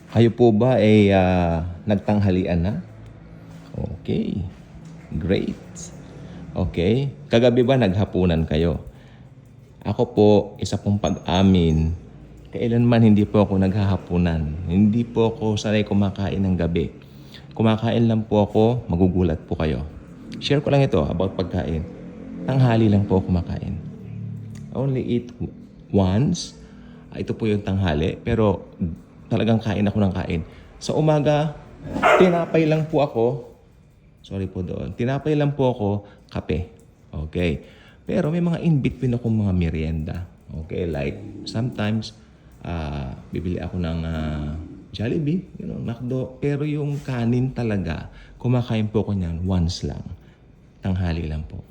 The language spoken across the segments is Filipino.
Kayo po ba ay nagtanghalian na? Okay. Great. Okay. Kagabi ba naghapunan kayo? Ako po, isa pong pag-amin, kailanman hindi po ako naghahapunan. Hindi po ako sanay kumakain ng gabi. Kumakain lang po ako, magugulat po kayo. Share ko lang ito about pagkain. Tanghali lang po ako kumakain. I only eat once. Ito po yung tanghali. Pero talagang kain ako ng kain. Sa umaga, tinapay lang po ako. Sorry po doon. Tinapay lang po ako, kape. Okay. Pero may mga in-between akong mga merienda. Okay, like sometimes bibili ako ng Jollibee, McDo. Pero yung kanin talaga, kumakain po ko niyan once lang. Tanghali lang po.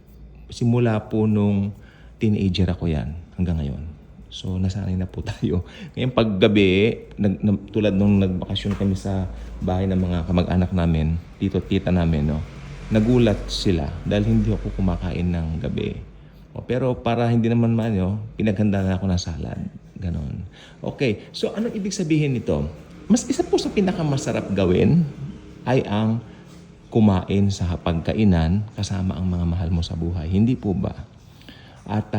Simula po nung teenager ako yan hanggang ngayon. So, nasanay na po tayo. Ngayon, paggabi, tulad nung nagbakasyon kami sa bahay ng mga kamag-anak namin, tito at tita namin, no, nagulat sila dahil hindi ako kumakain ng gabi. Pero para hindi naman pinaghanda na ako ng salad. Ganon. Okay, so anong ibig sabihin nito? Mas isa po sa pinakamasarap gawin ay ang kumain sa hapagkainan kasama ang mga mahal mo sa buhay. Hindi po ba? At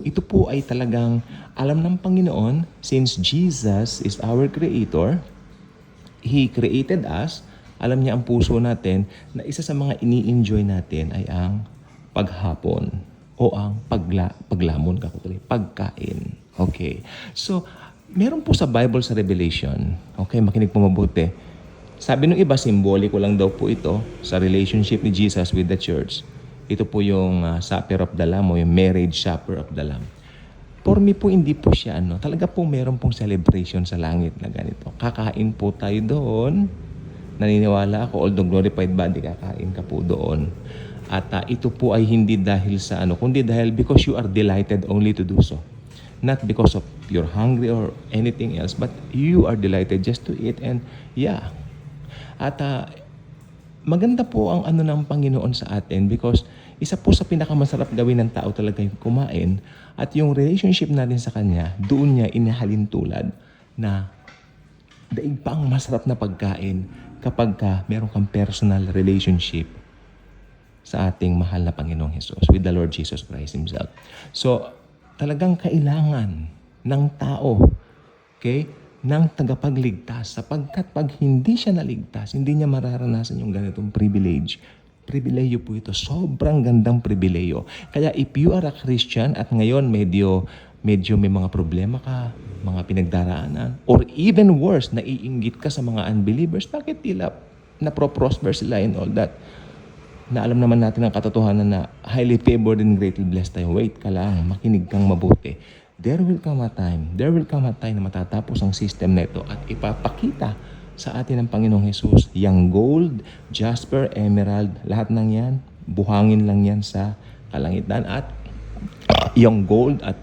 ito po ay talagang alam ng Panginoon, since Jesus is our Creator, He created us, alam niya ang puso natin na isa sa mga ini-enjoy natin ay ang paghapon o ang paglamon, pagkain. Okay. So, meron po sa Bible sa Revelation, okay, makinig po mabuti. Sabi ng iba, simboliko lang daw po ito sa relationship ni Jesus with the church. Ito po yung supper of the Lamb o yung marriage supper of the Lamb. For me po, hindi po siya talaga po meron pong celebration sa langit na ganito. Kakain po tayo doon. Naniniwala ako, although glorified body, kakain ka po doon. At ito po ay hindi dahil sa kundi dahil because you are delighted only to do so. Not because of you're hungry or anything else, but you are delighted just to eat and yeah. At maganda po ang ng Panginoon sa atin because isa po sa pinakamasarap gawin ng tao talaga yung kumain at yung relationship natin sa Kanya, doon niya inihalintulad na daig pa ang masarap na pagkain kapag meron kang personal relationship sa ating mahal na Panginoong Hesus, with the Lord Jesus Christ Himself. So, talagang kailangan ng tao, okay, ng tagapagligtas sapagkat pag hindi siya naligtas, hindi niya mararanasan yung ganitong privilege. Pribileyo po ito. Sobrang gandang pribileyo. Kaya if you are a Christian at ngayon medyo may mga problema ka, mga pinagdaraanan, or even worse, naiinggit ka sa mga unbelievers, bakit tila na-prosper sila and all that? Na alam naman natin ang katotohanan na highly favored and greatly blessed tayo. Wait ka lang, makinig kang mabuti. There will come a time na matatapos ang system na ito at ipapakita sa atin ng Panginoong Hesus. Yang gold, jasper, emerald, lahat ng yan, buhangin lang yan sa kalangitan. At yung gold at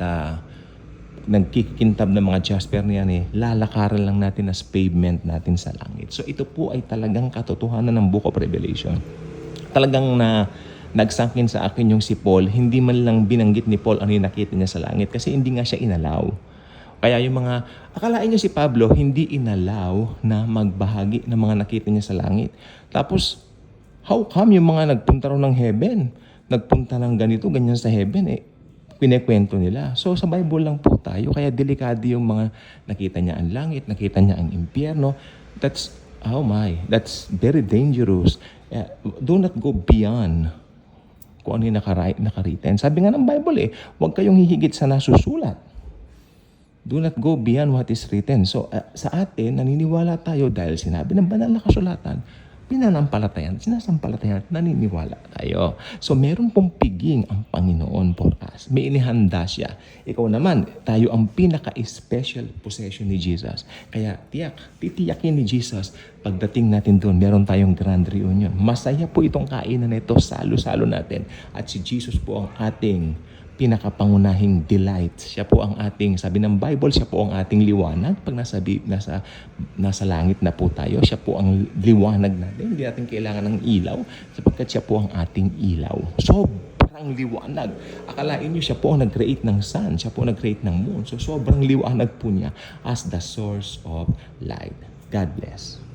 nagkikintab ng mga jasper na yan lalakaran lang natin as pavement natin sa langit. So ito po ay talagang katotohanan ng Book of Revelation. Talagang nagsangkin sa akin yung si Paul, hindi man lang binanggit ni Paul ano yung nakita niya sa langit kasi hindi nga siya inalaw. Kaya yung mga, akalain niyo si Pablo, hindi inalaw na magbahagi ng mga nakita niya sa langit. Tapos, how come yung mga nagpunta raw ng heaven, nagpunta ng ganito, ganyan sa heaven, pinekwento nila. So, sa Bible lang po tayo, kaya delikado yung mga nakita niya ang langit, nakita niya ang impyerno. That's very dangerous. Do not go beyond kung ano yung nakariten. Sabi nga ng Bible huwag kayong hihigit sa nasusulat. Do not go beyond what is written. So, sa atin, naniniwala tayo dahil sinabi ng banal na kasulatan, sinasampalatayan, naniniwala tayo. So, meron pong piging ang Panginoon for us. May inihanda siya. Ikaw naman, tayo ang pinaka-special possession ni Jesus. Kaya, titiyakin ni Jesus, pagdating natin doon, meron tayong grand reunion. Masaya po itong kainan na ito, salo-salo natin. At si Jesus po ang ating pinakapangunahing delight. Siya po ang ating, sabi ng Bible, siya po ang ating liwanag. Pag nasa langit na po tayo, siya po ang liwanag natin. Hindi natin kailangan ng ilaw sapagkat siya po ang ating ilaw. Sobrang liwanag. Akalain niyo siya po ang nag-create ng sun, siya po ang nag-create ng moon. So sobrang liwanag po niya as the source of light. God bless.